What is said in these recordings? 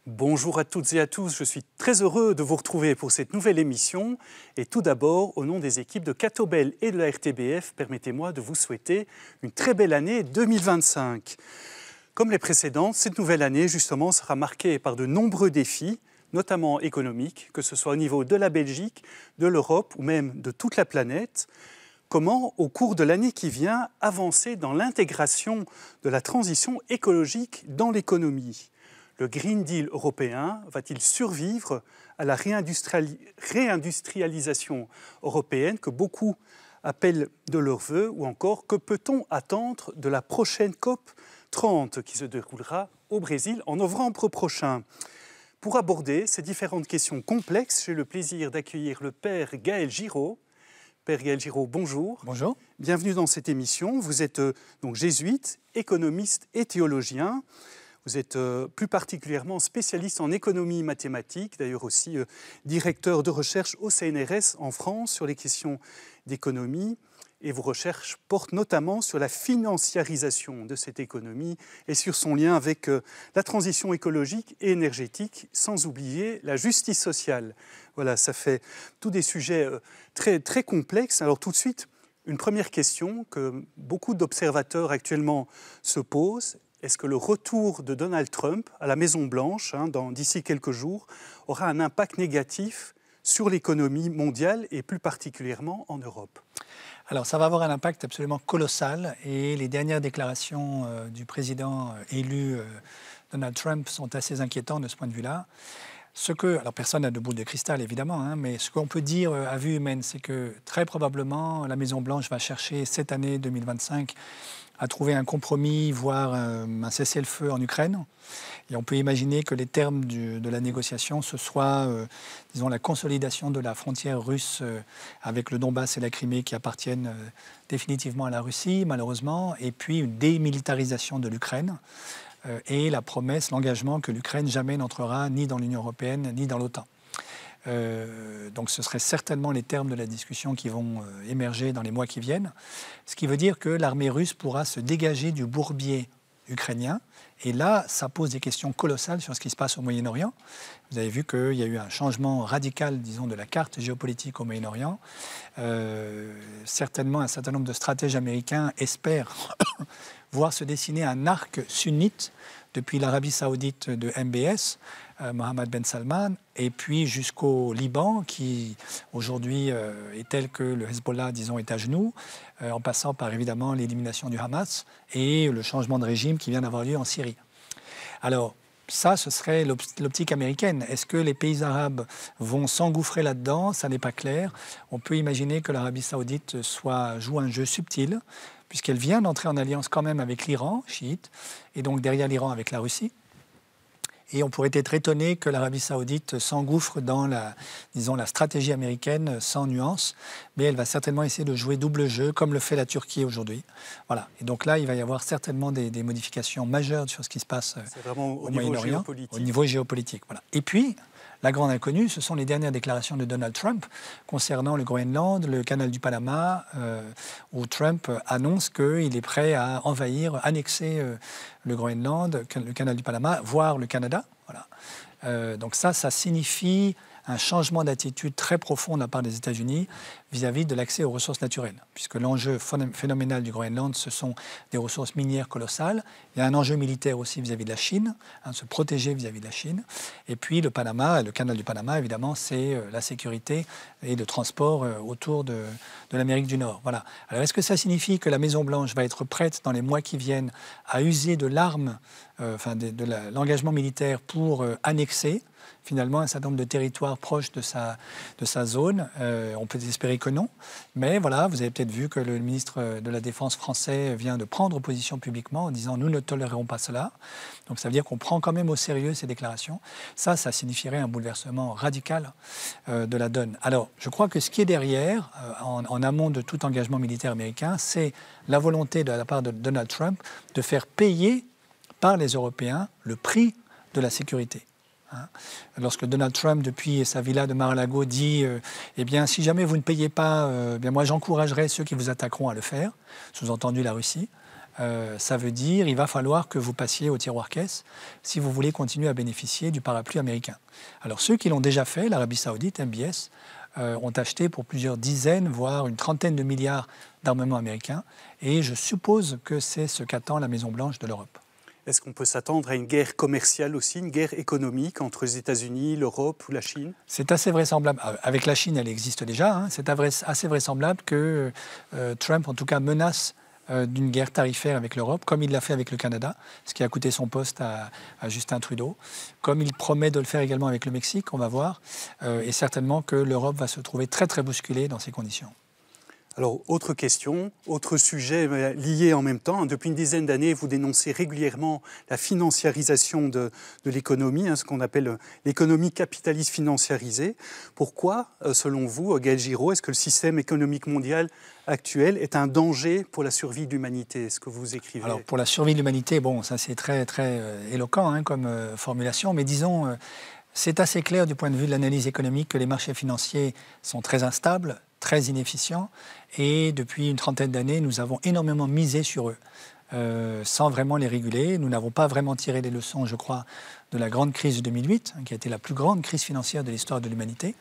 Bonjour à toutes et à tous, je suis très heureux de vous retrouver pour cette nouvelle émission. Et tout d'abord, au nom des équipes de Catobel et de la RTBF, permettez-moi de vous souhaiter une très belle année 2025. Comme les précédentes, cette nouvelle année, justement, sera marquée par de nombreux défis, notamment économiques, que ce soit au niveau de la Belgique, de l'Europe ou même de toute la planète. Comment, au cours de l'année qui vient, avancer dans l'intégration de la transition écologique dans l'économie ? Le Green Deal européen va-t-il survivre à la réindustrialisation européenne que beaucoup appellent de leur vœu? Ou encore, que peut-on attendre de la prochaine COP 30 qui se déroulera au Brésil en novembre prochain? Pour aborder ces différentes questions complexes, j'ai le plaisir d'accueillir le Père Gaël Giraud. Père Gaël Giraud, bonjour. Bonjour. Bienvenue dans cette émission. Vous êtes donc jésuite, économiste et théologien. Vous êtes plus particulièrement spécialiste en économie mathématique, d'ailleurs aussi directeur de recherche au CNRS en France sur les questions d'économie. Et vos recherches portent notamment sur la financiarisation de cette économie et sur son lien avec la transition écologique et énergétique, sans oublier la justice sociale. Voilà, ça fait tous des sujets très, très complexes. Alors tout de suite, une première question que beaucoup d'observateurs actuellement se posent. Est-ce que le retour de Donald Trump à la Maison-Blanche, d'ici quelques jours, aura un impact négatif sur l'économie mondiale et plus particulièrement en Europe ? Alors, ça va avoir un impact absolument colossal et les dernières déclarations du président élu Donald Trump sont assez inquiétantes de ce point de vue-là. Alors personne n'a de boule de cristal évidemment, mais ce qu'on peut dire à vue humaine, c'est que très probablement la Maison-Blanche va chercher cette année 2025 à trouver un compromis, voire un cessez-le-feu en Ukraine. Et on peut imaginer que les termes de la négociation, ce soit, disons, la consolidation de la frontière russe avec le Donbass et la Crimée qui appartiennent définitivement à la Russie, malheureusement, et puis une démilitarisation de l'Ukraine et la promesse, l'engagement que l'Ukraine jamais n'entrera ni dans l'Union européenne ni dans l'OTAN. Donc ce seraient certainement les termes de la discussion qui vont émerger dans les mois qui viennent, ce qui veut dire que l'armée russe pourra se dégager du bourbier ukrainien, et là, ça pose des questions colossales sur ce qui se passe au Moyen-Orient. Vous avez vu qu'il y a eu un changement radical, disons, de la carte géopolitique au Moyen-Orient. Certainement, un certain nombre de stratèges américains espèrent voir se dessiner un arc sunnite depuis l'Arabie saoudite de MBS, Mohammed Ben Salman, et puis jusqu'au Liban, qui aujourd'hui est tel que le Hezbollah, disons, est à genoux, en passant par évidemment l'élimination du Hamas et le changement de régime qui vient d'avoir lieu en Syrie. Alors, ça, ce serait l'optique américaine. Est-ce que les pays arabes vont s'engouffrer là-dedans? Ça n'est pas clair. On peut imaginer que l'Arabie saoudite joue un jeu subtil, puisqu'elle vient d'entrer en alliance quand même avec l'Iran, chiite, et donc derrière l'Iran avec la Russie. Et on pourrait être étonné que l'Arabie saoudite s'engouffre dans la stratégie américaine sans nuance, mais elle va certainement essayer de jouer double jeu, comme le fait la Turquie aujourd'hui. Voilà. Et donc là, il va y avoir certainement des modifications majeures sur ce qui se passe au Moyen-Orient, au niveau géopolitique. Voilà. Et puis, la grande inconnue, ce sont les dernières déclarations de Donald Trump concernant le Groenland, le canal du Panama, où Trump annonce qu'il est prêt à annexer le Groenland, le canal du Panama, voire le Canada. Voilà. Donc ça signifie un changement d'attitude très profond de la part des États-Unis vis-à-vis de l'accès aux ressources naturelles, puisque l'enjeu phénoménal du Groenland, ce sont des ressources minières colossales. Il y a un enjeu militaire aussi vis-à-vis de la Chine, se protéger vis-à-vis de la Chine. Et puis le canal du Panama, évidemment, c'est la sécurité et le transport autour de l'Amérique du Nord. Voilà. Alors est-ce que ça signifie que la Maison-Blanche va être prête dans les mois qui viennent à user de l'arme, l'engagement militaire pour annexer finalement un certain nombre de territoires proches de sa zone? On peut espérer que non. Mais voilà, vous avez peut-être vu que le ministre de la Défense français vient de prendre position publiquement en disant « nous ne tolérerons pas cela ». Donc ça veut dire qu'on prend quand même au sérieux ces déclarations. Ça signifierait un bouleversement radical de la donne. Alors, je crois que ce qui est derrière, en amont de tout engagement militaire américain, c'est la volonté de la part de Donald Trump de faire payer par les Européens le prix de la sécurité. Lorsque Donald Trump, depuis sa villa de Mar-a-Lago, dit eh bien, si jamais vous ne payez pas, bien, moi j'encouragerai ceux qui vous attaqueront à le faire, sous-entendu la Russie, ça veut dire il va falloir que vous passiez au tiroir caisse si vous voulez continuer à bénéficier du parapluie américain. Alors ceux qui l'ont déjà fait, l'Arabie Saoudite, MBS, ont acheté pour plusieurs dizaines, voire une trentaine de milliards d'armements américains, et je suppose que c'est ce qu'attend la Maison-Blanche de l'Europe. Est-ce qu'on peut s'attendre à une guerre commerciale aussi, une guerre économique entre les États-Unis, l'Europe ou la Chine? C'est assez vraisemblable. Avec la Chine, elle existe déjà. Hein. C'est assez vraisemblable que Trump, en tout cas, menace d'une guerre tarifaire avec l'Europe, comme il l'a fait avec le Canada, ce qui a coûté son poste à Justin Trudeau, comme il promet de le faire également avec le Mexique, on va voir, et certainement que l'Europe va se trouver très très bousculée dans ces conditions. Alors, autre question, autre sujet lié en même temps. Depuis une dizaine d'années, vous dénoncez régulièrement la financiarisation de l'économie, ce qu'on appelle l'économie capitaliste financiarisée. Pourquoi, selon vous, Gaël Giraud, est-ce que le système économique mondial actuel est un danger pour la survie de l'humanité? Est-ce que vous écrivez? Alors, pour la survie de l'humanité, bon, ça c'est très, très éloquent comme formulation, mais disons, c'est assez clair du point de vue de l'analyse économique que les marchés financiers sont très instables, très inefficients, et depuis une trentaine d'années, nous avons énormément misé sur eux, sans vraiment les réguler. Nous n'avons pas vraiment tiré les leçons, je crois, de la grande crise de 2008, qui a été la plus grande crise financière de l'histoire de l'humanité.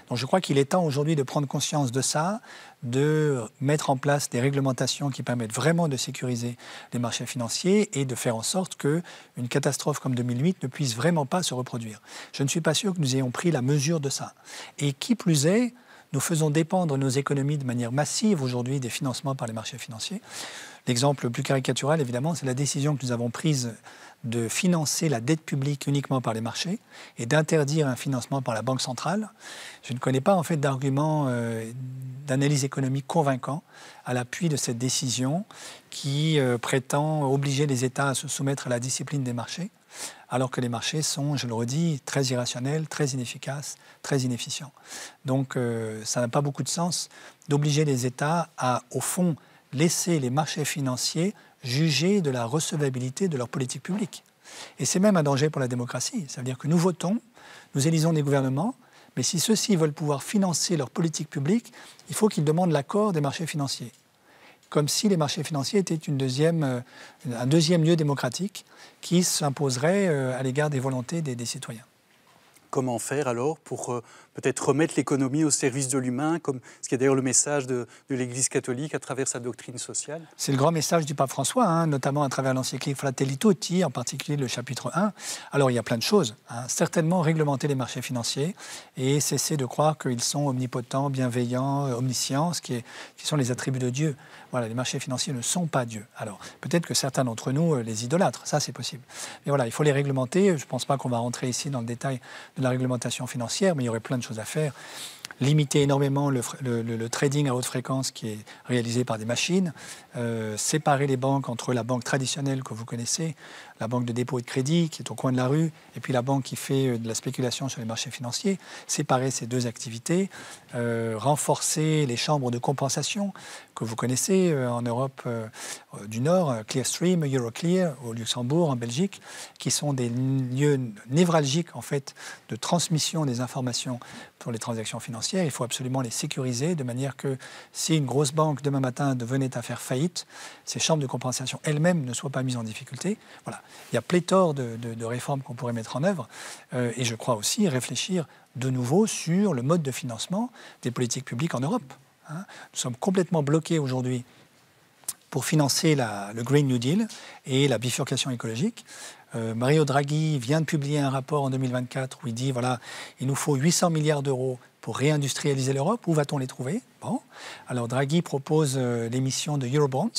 Donc je crois qu'il est temps aujourd'hui de prendre conscience de ça, de mettre en place des réglementations qui permettent vraiment de sécuriser les marchés financiers et de faire en sorte qu'une catastrophe comme 2008 ne puisse vraiment pas se reproduire. Je ne suis pas sûr que nous ayons pris la mesure de ça. Et qui plus est, nous faisons dépendre nos économies de manière massive aujourd'hui des financements par les marchés financiers. L'exemple le plus caricatural, évidemment, c'est la décision que nous avons prise de financer la dette publique uniquement par les marchés et d'interdire un financement par la Banque centrale. Je ne connais pas en fait d'argument d'analyse économique convaincant à l'appui de cette décision qui prétend obliger les États à se soumettre à la discipline des marchés, alors que les marchés sont, je le redis, très irrationnels, très inefficaces, très inefficients. Donc ça n'a pas beaucoup de sens d'obliger les États à, au fond, laisser les marchés financiers juger de la recevabilité de leur politique publique. Et c'est même un danger pour la démocratie. Ça veut dire que nous votons, nous élisons des gouvernements, mais si ceux-ci veulent pouvoir financer leur politique publique, il faut qu'ils demandent l'accord des marchés financiers. Comme si les marchés financiers étaient un deuxième lieu démocratique qui s'imposerait à l'égard des volontés des citoyens. Comment faire alors pour peut-être remettre l'économie au service de l'humain, comme ce qui est d'ailleurs le message de l'Église catholique à travers sa doctrine sociale? C'est le grand message du pape François, notamment à travers l'encyclique Fratelli Tutti, en particulier le chapitre 1. Alors il y a plein de choses. Certainement réglementer les marchés financiers et cesser de croire qu'ils sont omnipotents, bienveillants, omniscients, qui sont les attributs de Dieu. Voilà, les marchés financiers ne sont pas Dieu. Alors peut-être que certains d'entre nous les idolâtrent, ça c'est possible. Mais voilà, il faut les réglementer. Je ne pense pas qu'on va rentrer ici dans le détail de la réglementation financière, mais il y aurait plein de choses à faire. Limiter énormément le trading à haute fréquence qui est réalisé par des machines, séparer les banques entre la banque traditionnelle que vous connaissez, la banque de dépôt et de crédit qui est au coin de la rue, et puis la banque qui fait de la spéculation sur les marchés financiers, séparer ces deux activités, renforcer les chambres de compensation que vous connaissez en Europe du Nord, Clearstream, Euroclear, au Luxembourg, en Belgique, qui sont des lieux névralgiques en fait de transmission des informations pour les transactions financières. Il faut absolument les sécuriser de manière que si une grosse banque demain matin venait à faire faillite, ces chambres de compensation elles-mêmes ne soient pas mises en difficulté. Voilà. Il y a pléthore de réformes qu'on pourrait mettre en œuvre et je crois aussi réfléchir de nouveau sur le mode de financement des politiques publiques en Europe. Nous sommes complètement bloqués aujourd'hui pour financer le Green New Deal et la bifurcation écologique. Mario Draghi vient de publier un rapport en 2024 où il dit voilà, il nous faut 800 milliards d'euros pour réindustrialiser l'Europe. Où va-t-on les trouver? Bon. Alors Draghi propose l'émission de Eurobonds,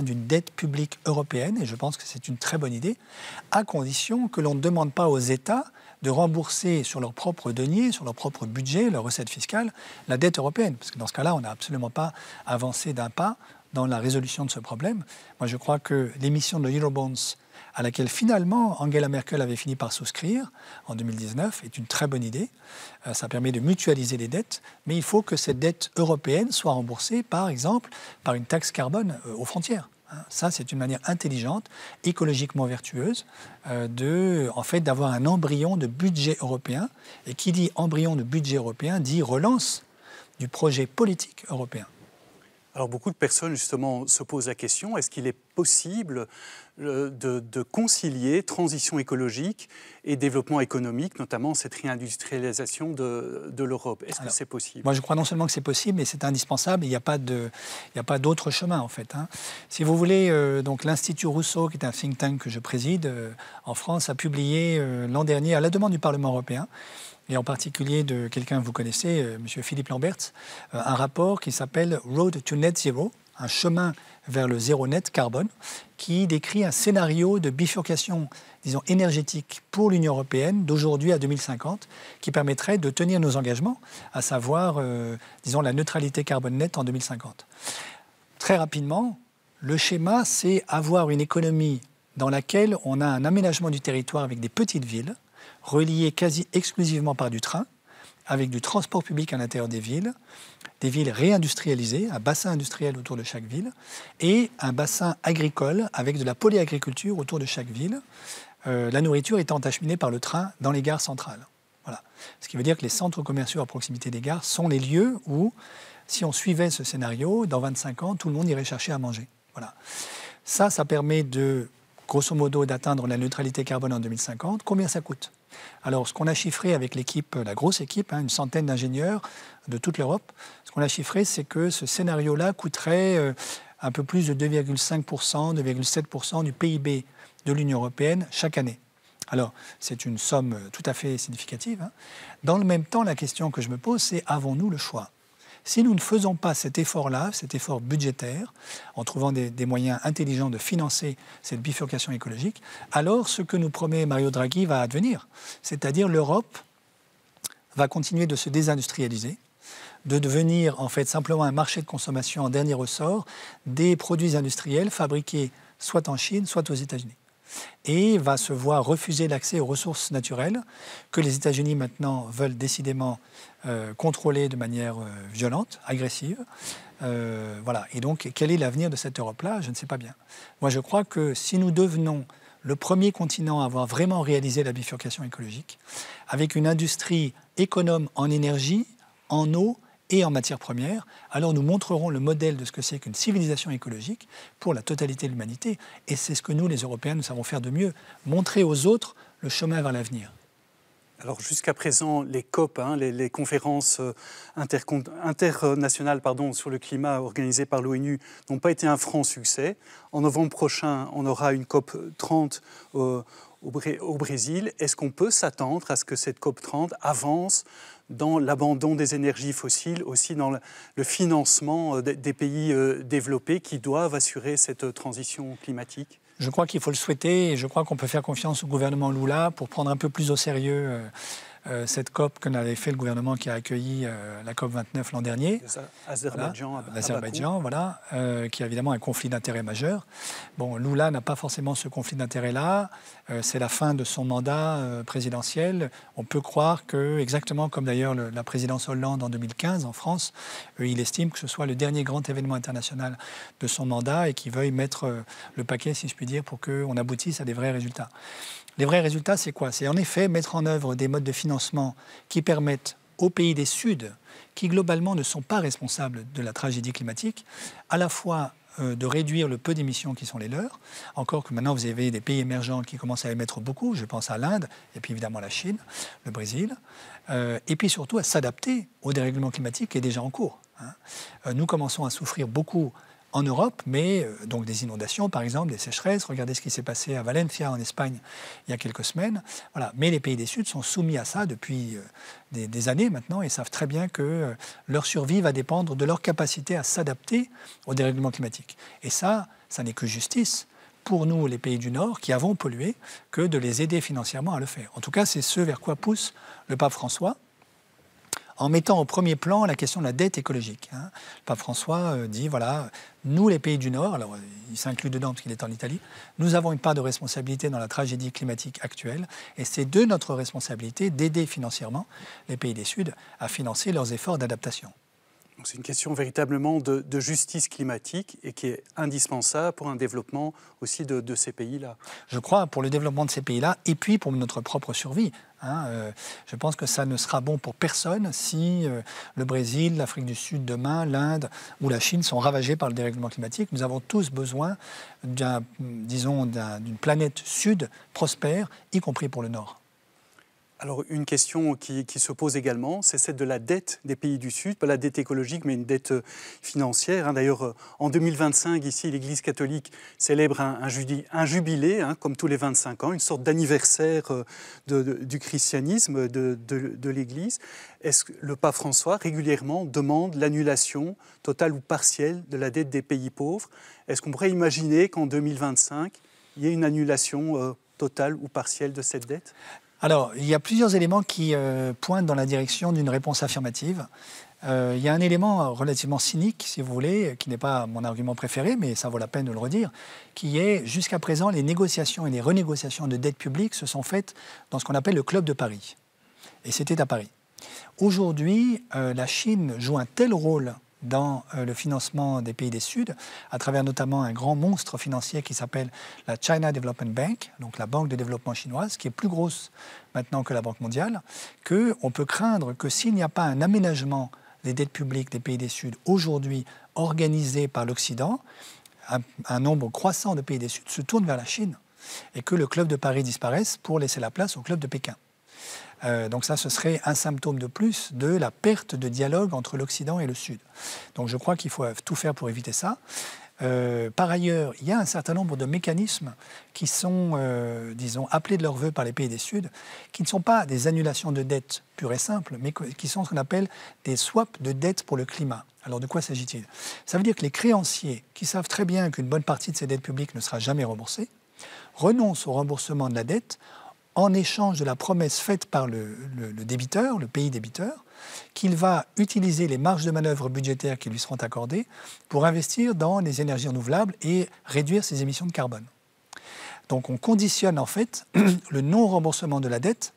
d'une dette publique européenne, et je pense que c'est une très bonne idée, à condition que l'on ne demande pas aux États de rembourser sur leur propre denier, sur leur propre budget, leur recette fiscale, la dette européenne. Parce que dans ce cas-là, on n'a absolument pas avancé d'un pas dans la résolution de ce problème. Moi, je crois que l'émission de Eurobonds, à laquelle finalement Angela Merkel avait fini par souscrire en 2019, est une très bonne idée. Ça permet de mutualiser les dettes, mais il faut que cette dette européenne soit remboursée, par exemple, par une taxe carbone aux frontières. Ça, c'est une manière intelligente, écologiquement vertueuse, d'avoir un embryon de budget européen. Et qui dit embryon de budget européen dit relance du projet politique européen. Alors beaucoup de personnes justement se posent la question, est-ce qu'il est possible de concilier transition écologique et développement économique, notamment cette réindustrialisation de l'Europe? Est-ce que c'est possible? Moi je crois non seulement que c'est possible, mais c'est indispensable, il n'y a pas d'autre chemin en fait. Si vous voulez, donc l'Institut Rousseau, qui est un think tank que je préside en France, a publié l'an dernier, à la demande du Parlement européen, et en particulier de quelqu'un que vous connaissez, M. Philippe Lamberts, un rapport qui s'appelle « Road to Net Zero », un chemin vers le zéro net carbone, qui décrit un scénario de bifurcation, disons, énergétique pour l'Union européenne d'aujourd'hui à 2050, qui permettrait de tenir nos engagements, à savoir, disons, la neutralité carbone nette en 2050. Très rapidement, le schéma, c'est avoir une économie dans laquelle on a un aménagement du territoire avec des petites villes, reliées quasi exclusivement par du train, avec du transport public à l'intérieur des villes réindustrialisées, un bassin industriel autour de chaque ville, et un bassin agricole avec de la polyagriculture autour de chaque ville, la nourriture étant acheminée par le train dans les gares centrales. Voilà. Ce qui veut dire que les centres commerciaux à proximité des gares sont les lieux où, si on suivait ce scénario, dans 25 ans, tout le monde irait chercher à manger. Voilà. Ça permet de, grosso modo, d'atteindre la neutralité carbone en 2050. Combien ça coûte ? Alors, ce qu'on a chiffré avec l'équipe, la grosse équipe, une centaine d'ingénieurs de toute l'Europe, ce qu'on a chiffré, c'est que ce scénario-là coûterait un peu plus de 2,5%, 2,7% du PIB de l'Union européenne chaque année. Alors, c'est une somme tout à fait significative. Dans le même temps, la question que je me pose, c'est avons-nous le choix ? Si nous ne faisons pas cet effort-là, cet effort budgétaire, en trouvant des moyens intelligents de financer cette bifurcation écologique, alors ce que nous promet Mario Draghi va advenir. C'est-à-dire l'Europe va continuer de se désindustrialiser, de devenir en fait simplement un marché de consommation en dernier ressort des produits industriels fabriqués soit en Chine, soit aux États-Unis. Et va se voir refuser l'accès aux ressources naturelles que les États-Unis maintenant veulent décidément contrôler de manière violente, agressive. Voilà. Et donc, quel est l'avenir de cette Europe-là? Je ne sais pas bien. Moi, je crois que si nous devenons le premier continent à avoir vraiment réalisé la bifurcation écologique, avec une industrie économe en énergie, en eau et en matières premières, alors nous montrerons le modèle de ce que c'est qu'une civilisation écologique pour la totalité de l'humanité. Et c'est ce que nous, les Européens, nous savons faire de mieux, montrer aux autres le chemin vers l'avenir. Alors jusqu'à présent, les COP, les conférences internationales sur le climat organisées par l'ONU n'ont pas été un franc succès. En novembre prochain, on aura une COP 30 au Brésil. Est-ce qu'on peut s'attendre à ce que cette COP 30 avance dans l'abandon des énergies fossiles, aussi dans le financement des pays développés qui doivent assurer cette transition climatique? Je crois qu'il faut le souhaiter et je crois qu'on peut faire confiance au gouvernement Lula pour prendre un peu plus au sérieux cette COP que n'avait fait le gouvernement qui a accueilli la COP 29 l'an dernier. L'Azerbaïdjan, voilà, qui a évidemment un conflit d'intérêts majeur. Bon, Lula n'a pas forcément ce conflit d'intérêts-là. C'est la fin de son mandat présidentiel. On peut croire que, exactement comme d'ailleurs la présidence Hollande en 2015 en France, il estime que ce soit le dernier grand événement international de son mandat et qu'il veuille mettre le paquet, si je puis dire, pour qu'on aboutisse à des vrais résultats. Les vrais résultats, c'est quoi? C'est en effet mettre en œuvre des modes de financement qui permettent aux pays des Suds, qui globalement ne sont pas responsables de la tragédie climatique, à la fois de réduire le peu d'émissions qui sont les leurs, encore que maintenant vous avez des pays émergents qui commencent à émettre beaucoup, je pense à l'Inde, et puis évidemment la Chine, le Brésil, et puis surtout à s'adapter au dérèglement climatique qui est déjà en cours. Nous commençons à souffrir beaucoup en Europe, mais donc des inondations, par exemple, des sécheresses. Regardez ce qui s'est passé à Valencia, en Espagne, il y a quelques semaines. Voilà. Mais les pays des Suds sont soumis à ça depuis des années maintenant et savent très bien que leur survie va dépendre de leur capacité à s'adapter au dérèglement climatique. Et ça n'est que justice pour nous, les pays du Nord, qui avons pollué, que de les aider financièrement à le faire. En tout cas, c'est ce vers quoi pousse le pape François, en mettant au premier plan la question de la dette écologique. Le pape François dit, voilà, nous les pays du Nord, alors il s'inclut dedans parce qu'il est en Italie, nous avons une part de responsabilité dans la tragédie climatique actuelle et c'est de notre responsabilité d'aider financièrement les pays des Suds à financer leurs efforts d'adaptation. Donc c'est une question véritablement de justice climatique et qui est indispensable pour un développement aussi de ces pays-là. Je crois pour le développement de ces pays-là et puis pour notre propre survie. Je pense que ça ne sera bon pour personne si le Brésil, l'Afrique du Sud demain, l'Inde ou la Chine sont ravagés par le dérèglement climatique. Nous avons tous besoin d'une planète sud prospère, y compris pour le Nord. Alors une question qui se pose également, c'est celle de la dette des pays du Sud, pas la dette écologique mais une dette financière. D'ailleurs, en 2025, ici, l'Église catholique célèbre un jubilé, comme tous les 25 ans, une sorte d'anniversaire du christianisme de l'Église. Est-ce que le pape François régulièrement demande l'annulation totale ou partielle de la dette des pays pauvres? Est-ce qu'on pourrait imaginer qu'en 2025, il y ait une annulation totale ou partielle de cette dette? Alors, il y a plusieurs éléments qui pointent dans la direction d'une réponse affirmative. Il y a un élément relativement cynique, si vous voulez, qui n'est pas mon argument préféré, mais ça vaut la peine de le redire, qui est, jusqu'à présent, les négociations et les renégociations de dettes publiques se sont faites dans ce qu'on appelle le Club de Paris. Et c'était à Paris. Aujourd'hui, la Chine joue un tel rôle dans le financement des pays du Sud, à travers notamment un grand monstre financier qui s'appelle la China Development Bank, donc la banque de développement chinoise, qui est plus grosse maintenant que la Banque mondiale, qu'on peut craindre que s'il n'y a pas un aménagement des dettes publiques des pays du Sud aujourd'hui organisé par l'Occident, un nombre croissant de pays du Sud se tournent vers la Chine et que le Club de Paris disparaisse pour laisser la place au Club de Pékin. Donc ça, ce serait un symptôme de plus de la perte de dialogue entre l'Occident et le Sud. Donc je crois qu'il faut tout faire pour éviter ça. Par ailleurs, il y a un certain nombre de mécanismes qui sont, appelés de leur vœu par les pays du Sud, qui ne sont pas des annulations de dettes pures et simples, mais qui sont ce qu'on appelle des swaps de dettes pour le climat. Alors de quoi s'agit-il? Ça veut dire que les créanciers, qui savent très bien qu'une bonne partie de ces dettes publiques ne sera jamais remboursée, renoncent au remboursement de la dette en échange de la promesse faite par le débiteur, le pays débiteur, qu'il va utiliser les marges de manœuvre budgétaires qui lui seront accordées pour investir dans les énergies renouvelables et réduire ses émissions de carbone. Donc on conditionne en fait le non-remboursement de la dette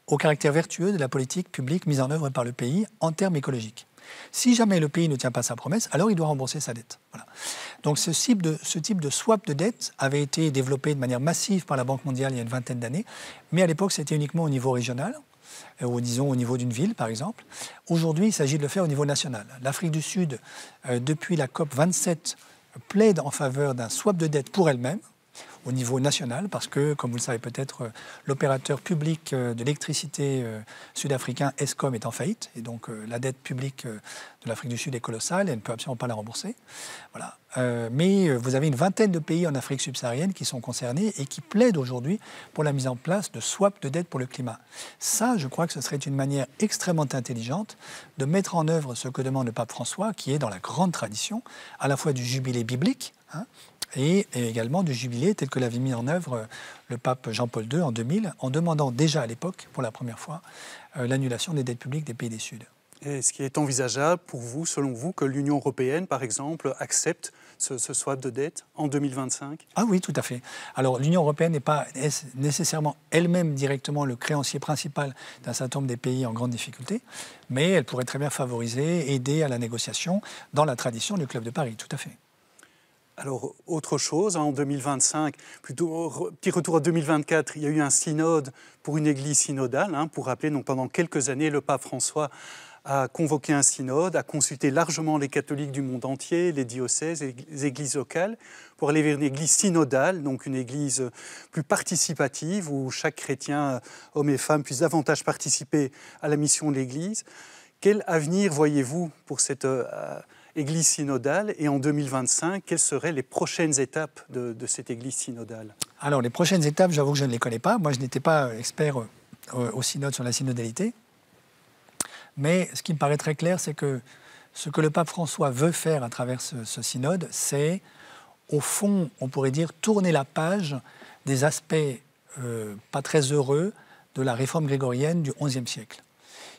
au caractère vertueux de la politique publique mise en œuvre par le pays en termes écologiques. Si jamais le pays ne tient pas sa promesse, alors il doit rembourser sa dette. Voilà. Donc ce type de swap de dette avait été développé de manière massive par la Banque mondiale il y a une vingtaine d'années, mais à l'époque c'était uniquement au niveau régional, ou disons au niveau d'une ville par exemple. Aujourd'hui, il s'agit de le faire au niveau national. L'Afrique du Sud, depuis la COP 27, plaide en faveur d'un swap de dette pour elle-même, au niveau national, parce que, comme vous le savez peut-être, l'opérateur public de l'électricité sud-africain, Eskom, est en faillite. Et donc, la dette publique de l'Afrique du Sud est colossale et elle ne peut absolument pas la rembourser. Voilà. Mais vous avez une vingtaine de pays en Afrique subsaharienne qui sont concernés et qui plaident aujourd'hui pour la mise en place de swaps de dette pour le climat. Ça, je crois que ce serait une manière extrêmement intelligente de mettre en œuvre ce que demande le pape François, qui est dans la grande tradition, à la fois du jubilé biblique, et également du jubilé tel que l'avait mis en œuvre le pape Jean-Paul II en 2000, en demandant déjà à l'époque, pour la première fois, l'annulation des dettes publiques des pays du Sud. Est-ce qu'il est envisageable pour vous, selon vous, que l'Union européenne, par exemple, accepte ce swap de dette en 2025 ? Ah oui, tout à fait. Alors l'Union européenne n'est pas nécessairement elle-même directement le créancier principal d'un certain nombre des pays en grande difficulté, mais elle pourrait très bien favoriser, aider à la négociation dans la tradition du Club de Paris, tout à fait. Alors, autre chose, en 2025, plutôt petit retour à 2024, il y a eu un synode pour une église synodale, pour rappeler, donc pendant quelques années, le pape François a convoqué un synode, a consulté largement les catholiques du monde entier, les diocèses et les églises locales, pour aller vers une église synodale, donc une église plus participative, où chaque chrétien, homme et femme, puisse davantage participer à la mission de l'église. Quel avenir voyez-vous pour cette Église synodale, et en 2025, quelles seraient les prochaines étapes de cette Église synodale? Alors, les prochaines étapes, j'avoue que je ne les connais pas. Moi, je n'étais pas expert au synode sur la synodalité. Mais ce qui me paraît très clair, c'est que ce que le pape François veut faire à travers ce synode, c'est, au fond, on pourrait dire, tourner la page des aspects pas très heureux de la réforme grégorienne du XIe siècle,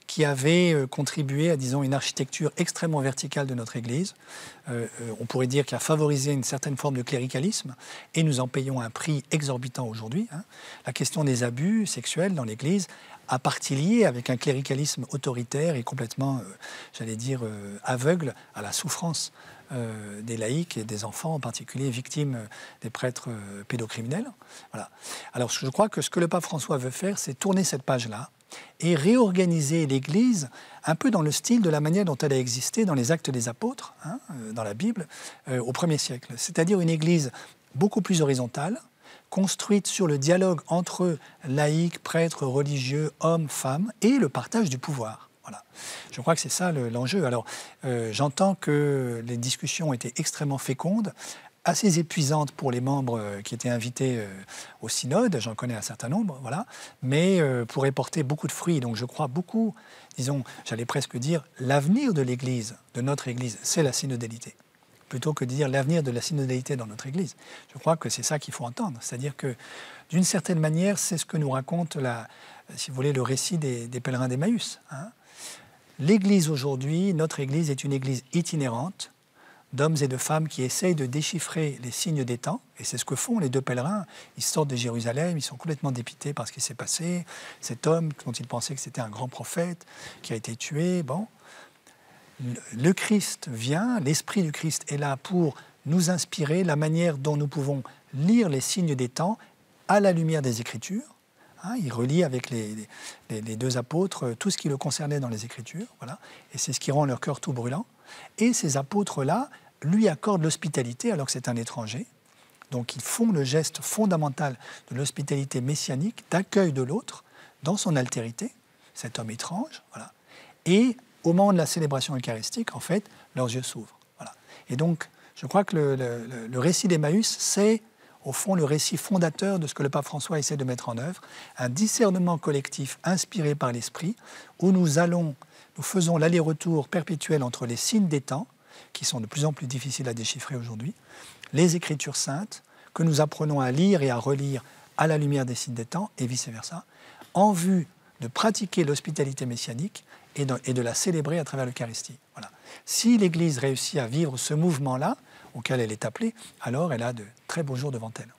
qui avait contribué à, disons, une architecture extrêmement verticale de notre Église. On pourrait dire qu'il a favorisé une certaine forme de cléricalisme, et nous en payons un prix exorbitant aujourd'hui. La question des abus sexuels dans l'Église à partie liée avec un cléricalisme autoritaire et complètement, aveugle à la souffrance des laïcs et des enfants, en particulier victimes des prêtres pédocriminels. Voilà. Alors je crois que ce que le pape François veut faire, c'est tourner cette page-là et réorganiser l'Église un peu dans le style de la manière dont elle a existé dans les Actes des Apôtres, dans la Bible, au 1er siècle. C'est-à-dire une Église beaucoup plus horizontale, construite sur le dialogue entre laïcs, prêtres, religieux, hommes, femmes, et le partage du pouvoir. Voilà. Je crois que c'est ça l'enjeu. Alors, j'entends que les discussions ont été extrêmement fécondes, assez épuisantes pour les membres qui étaient invités au synode, j'en connais un certain nombre, voilà, mais pourraient porter beaucoup de fruits. Donc je crois beaucoup, disons, j'allais presque dire, l'avenir de l'Église, de notre Église, c'est la synodalité, plutôt que de dire l'avenir de la synodalité dans notre Église. Je crois que c'est ça qu'il faut entendre, c'est-à-dire que, d'une certaine manière, c'est ce que nous raconte, si vous voulez, le récit des pèlerins d'Emmaüs. L'Église aujourd'hui, notre Église est une Église itinérante, d'hommes et de femmes qui essayent de déchiffrer les signes des temps, et c'est ce que font les deux pèlerins. Ils sortent de Jérusalem, ils sont complètement dépités par ce qui s'est passé. Cet homme dont ils pensaient que c'était un grand prophète, qui a été tué, bon. Le Christ vient, l'Esprit du Christ est là pour nous inspirer la manière dont nous pouvons lire les signes des temps à la lumière des Écritures. Il relie avec les deux apôtres tout ce qui le concernait dans les Écritures, voilà, et c'est ce qui rend leur cœur tout brûlant. Et ces apôtres-là lui accordent l'hospitalité alors que c'est un étranger. Donc ils font le geste fondamental de l'hospitalité messianique, d'accueil de l'autre dans son altérité, cet homme étrange, voilà. Et au moment de la célébration eucharistique, en fait, leurs yeux s'ouvrent. Voilà. Et donc, je crois que le récit d'Emmaüs, c'est au fond le récit fondateur de ce que le pape François essaie de mettre en œuvre, un discernement collectif inspiré par l'Esprit, où nous faisons l'aller-retour perpétuel entre les signes des temps, qui sont de plus en plus difficiles à déchiffrer aujourd'hui, les Écritures saintes, que nous apprenons à lire et à relire à la lumière des signes des temps, et vice-versa, en vue de pratiquer l'hospitalité messianique et de la célébrer à travers l'Eucharistie. Voilà. Si l'Église réussit à vivre ce mouvement-là, auquel elle est appelée, alors elle a de très beaux jours devant elle.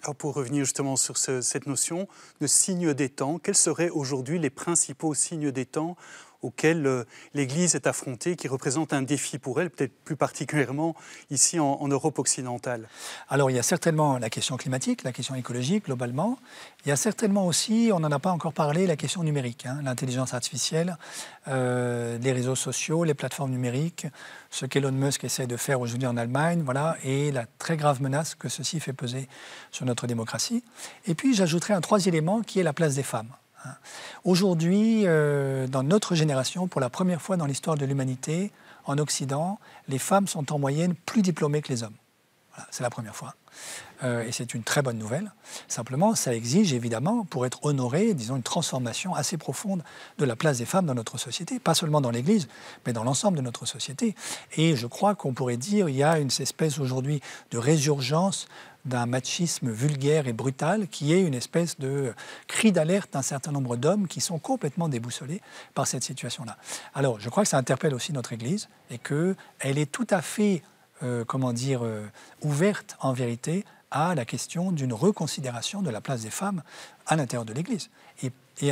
Alors pour revenir justement sur cette notion de signes des temps, quels seraient aujourd'hui les principaux signes des temps auxquels l'Église est affrontée, qui représentent un défi pour elle, peut-être plus particulièrement ici en Europe occidentale? Alors il y a certainement la question climatique, la question écologique globalement. Il y a certainement aussi, on n'en a pas encore parlé, la question numérique, l'intelligence artificielle, les réseaux sociaux, les plateformes numériques, ce qu'Elon Musk essaie de faire aujourd'hui en Allemagne, voilà, et la très grave menace que ceci fait peser sur notre démocratie. Et puis j'ajouterai un troisième élément qui est la place des femmes. Aujourd'hui, dans notre génération, pour la première fois dans l'histoire de l'humanité, en Occident, les femmes sont en moyenne plus diplômées que les hommes. Voilà, c'est la première fois. Et c'est une très bonne nouvelle. Simplement, ça exige évidemment, pour être honoré, disons, une transformation assez profonde de la place des femmes dans notre société, pas seulement dans l'Église, mais dans l'ensemble de notre société. Et je crois qu'on pourrait dire qu'il y a une espèce aujourd'hui de résurgence d'un machisme vulgaire et brutal qui est une espèce de cri d'alerte d'un certain nombre d'hommes qui sont complètement déboussolés par cette situation-là. Alors, je crois que ça interpelle aussi notre Église et qu'elle est tout à fait, ouverte en vérité à la question d'une reconsidération de la place des femmes à l'intérieur de l'Église. Et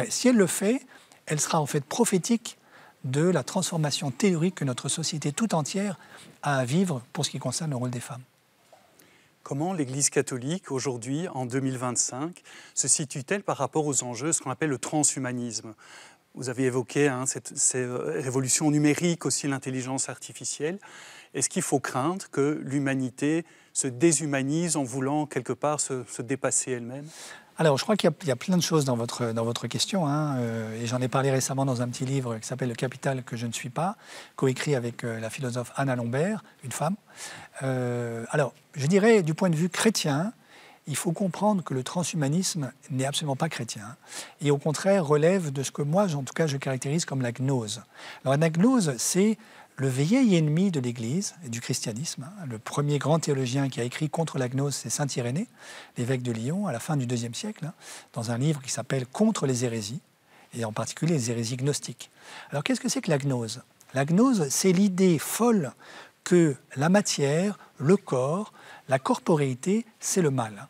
si elle le fait, elle sera en fait prophétique de la transformation théorique que notre société tout entière a à vivre pour ce qui concerne le rôle des femmes. Comment l'Église catholique, aujourd'hui, en 2025, se situe-t-elle par rapport aux enjeux, ce qu'on appelle le transhumanisme? Vous avez évoqué ces révolutions numériques, aussi l'intelligence artificielle. Est-ce qu'il faut craindre que l'humanité se déshumanise en voulant quelque part se dépasser elle-même? Alors, je crois qu'il y a plein de choses dans votre question, et j'en ai parlé récemment dans un petit livre qui s'appelle « Le capital que je ne suis pas », coécrit avec la philosophe Anna Lombert, une femme. Alors, je dirais, du point de vue chrétien, il faut comprendre que le transhumanisme n'est absolument pas chrétien, et au contraire relève de ce que moi, en tout cas, je caractérise comme la gnose. Alors, la gnose, c'est le vieil ennemi de l'Église et du christianisme. Le premier grand théologien qui a écrit contre la gnose, c'est saint Irénée, l'évêque de Lyon, à la fin du IIe siècle, dans un livre qui s'appelle « Contre les hérésies », et en particulier les hérésies gnostiques. Alors qu'est-ce que c'est que la gnose? La gnose, c'est l'idée folle que la matière, le corps, la corporéité, c'est le mal.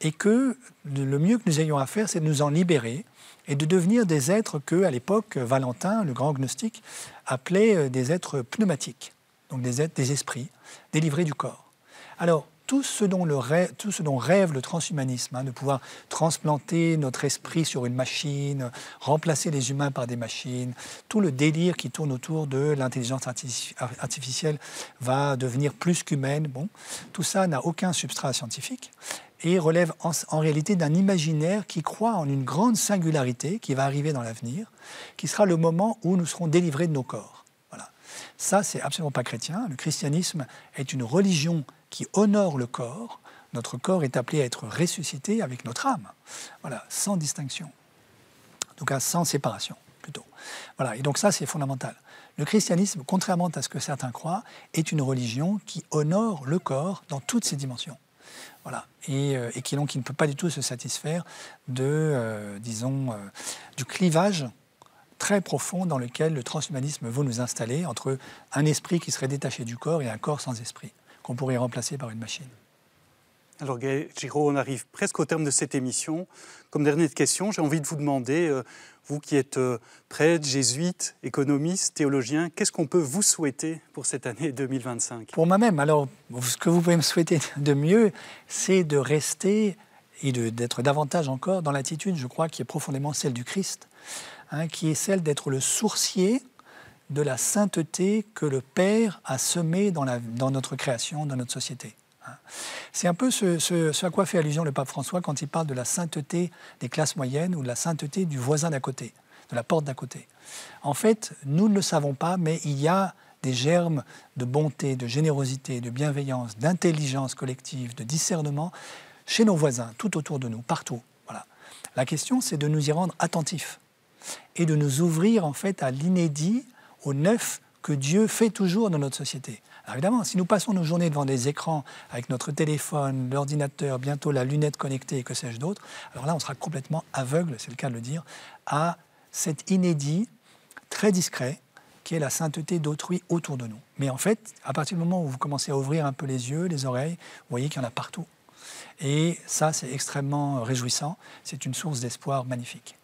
et que le mieux que nous ayons à faire, c'est de nous en libérer et de devenir des êtres que, à l'époque, Valentin, le grand gnostique, appelait des êtres pneumatiques, donc des esprits délivrés du corps. Alors, tout ce dont rêve le transhumanisme, de pouvoir transplanter notre esprit sur une machine, remplacer les humains par des machines, tout le délire qui tourne autour de l'intelligence artificielle va devenir plus qu'humaine, tout ça n'a aucun substrat scientifique et relève en réalité d'un imaginaire qui croit en une grande singularité qui va arriver dans l'avenir, qui sera le moment où nous serons délivrés de nos corps. Voilà. Ça, c'est absolument pas chrétien. Le christianisme est une religion qui honore le corps. Notre corps est appelé à être ressuscité avec notre âme, voilà, sans distinction. En tout cas, sans séparation, plutôt. Voilà, et donc ça, c'est fondamental. Le christianisme, contrairement à ce que certains croient, est une religion qui honore le corps dans toutes ses dimensions. Voilà, et qui ne peut pas du tout se satisfaire de, du clivage très profond dans lequel le transhumanisme veut nous installer entre un esprit qui serait détaché du corps et un corps sans esprit, qu'on pourrait remplacer par une machine. Alors Gaël Giraud, on arrive presque au terme de cette émission. Comme dernière question, j'ai envie de vous demander, vous qui êtes prêtre, jésuite, économiste, théologien, qu'est-ce qu'on peut vous souhaiter pour cette année 2025 ? Pour moi-même, alors, ce que vous pouvez me souhaiter de mieux, c'est de rester et d'être davantage encore dans l'attitude, je crois, qui est profondément celle du Christ, qui est celle d'être le sourcier de la sainteté que le Père a semée dans notre création, dans notre société. C'est un peu ce à quoi fait allusion le pape François quand il parle de la sainteté des classes moyennes ou de la sainteté du voisin d'à côté, de la porte d'à côté. En fait, nous ne le savons pas, mais il y a des germes de bonté, de générosité, de bienveillance, d'intelligence collective, de discernement chez nos voisins, tout autour de nous, partout. Voilà. La question, c'est de nous y rendre attentifs et de nous ouvrir en fait à l'inédit, au neuf que Dieu fait toujours dans notre société. Alors évidemment, si nous passons nos journées devant des écrans avec notre téléphone, l'ordinateur, bientôt la lunette connectée et que sais-je d'autre, alors là, on sera complètement aveugle, c'est le cas de le dire, à cet inédit très discret qui est la sainteté d'autrui autour de nous. Mais en fait, à partir du moment où vous commencez à ouvrir un peu les yeux, les oreilles, vous voyez qu'il y en a partout. Et ça, c'est extrêmement réjouissant. C'est une source d'espoir magnifique.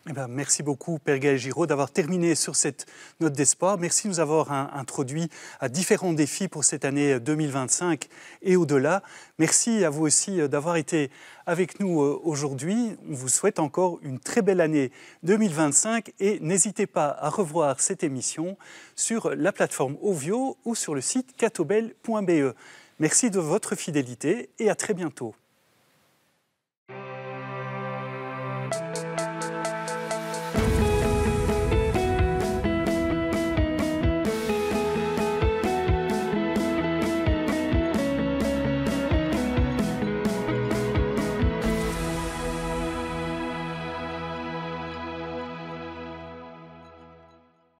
Eh bien, merci beaucoup, Père Gaël Giraud, d'avoir terminé sur cette note d'espoir. Merci de nous avoir introduit à différents défis pour cette année 2025 et au-delà. Merci à vous aussi d'avoir été avec nous aujourd'hui. On vous souhaite encore une très belle année 2025 et n'hésitez pas à revoir cette émission sur la plateforme Ovio ou sur le site catobel.be. Merci de votre fidélité et à très bientôt.